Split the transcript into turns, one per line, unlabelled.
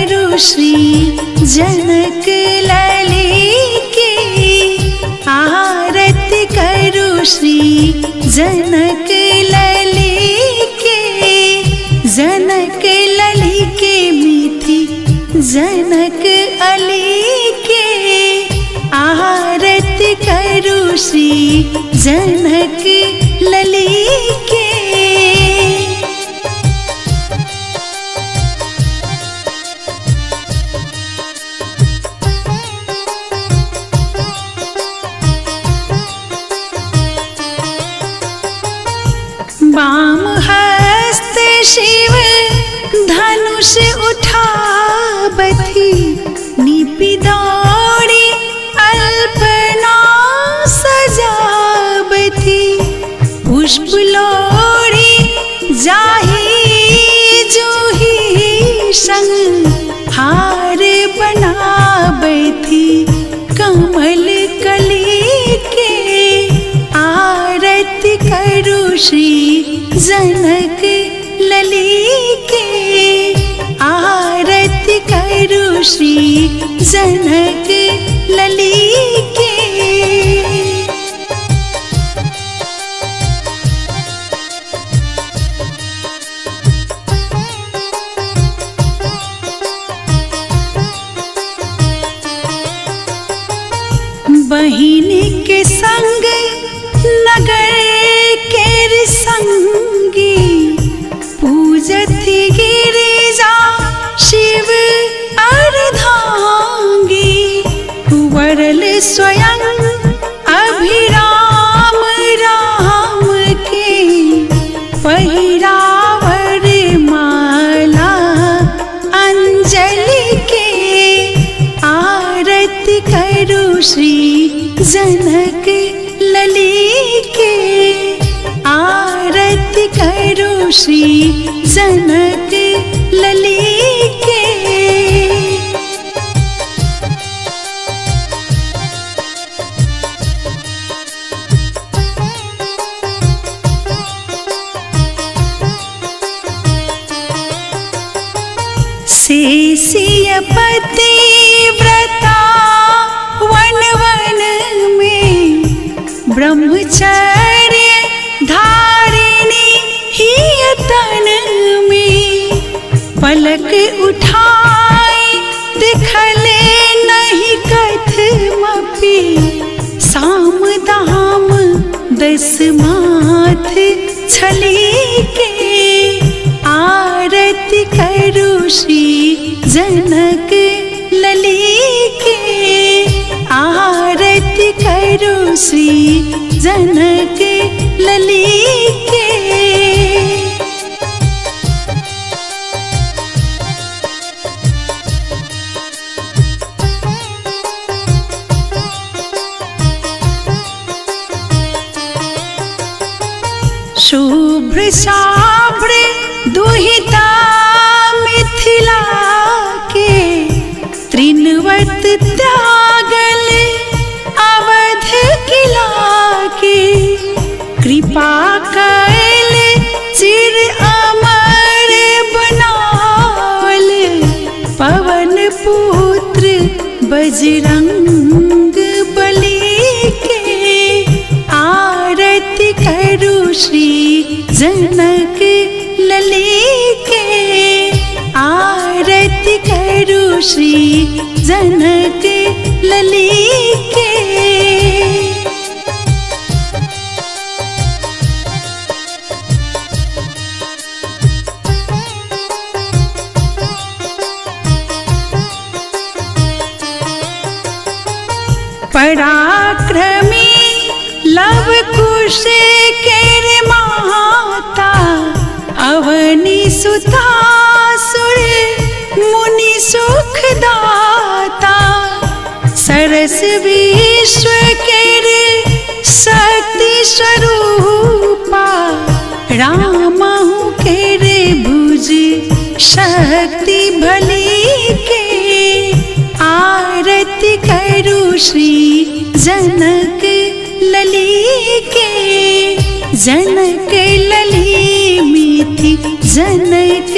करूँ श्री जनक लली की, आरती करूँ श्री जनक लली की। जनक लली के मीठी जनक अली के, आरती करूँ श्री जनक लली के। वाम हस्त शिव धनुष उठावथि, निपि दौड़ी अल्पना सजावथि। पुष्प लोड़ी जाहि जूही संग, हार बनावथि कमल कली के। आरती करूँ श्री जनक लली के, आरती करूँ श्री जनक लली के। बहिनी के संग नगर केर संगी, पूजति गिरिजा शिव अर्धांगी। वरल स्वयं अभिराम राम के, पहिरावर माला अंजलि के। आरती करूँ श्री जनक लली के, आरती करूँ श्री जनक लली के। शेषियपति व्रता वन वन में, ब्रह्मचर्य धारिणी ही तन में। पलक उठाए दिखले नहीं कथमपि, साम दाम दस माथ छली के। आरती करूँ श्री जनक लली के, आरती करूँ श्री जनक लली के। शुभ्र साभ्र दुहिता मिथिला के, त्रिनवत त्यागल अवध किला के। कृपा कैल चिर अमर बनावल, पवन पुत्र बजरंग बली के। आरती करूँ श्री जनक लली के, आरती करूँ श्री जनक लली के। पराक्रमी लव कुश केर माता, अवनी सुतासुर मुनि सुखदाता। सरस विश्व केर शक्ति स्वरूपा, रामहु केर भुज शक्ति भली के। आरती करूँ श्री जनक लली के, जनक लली मीठी जनक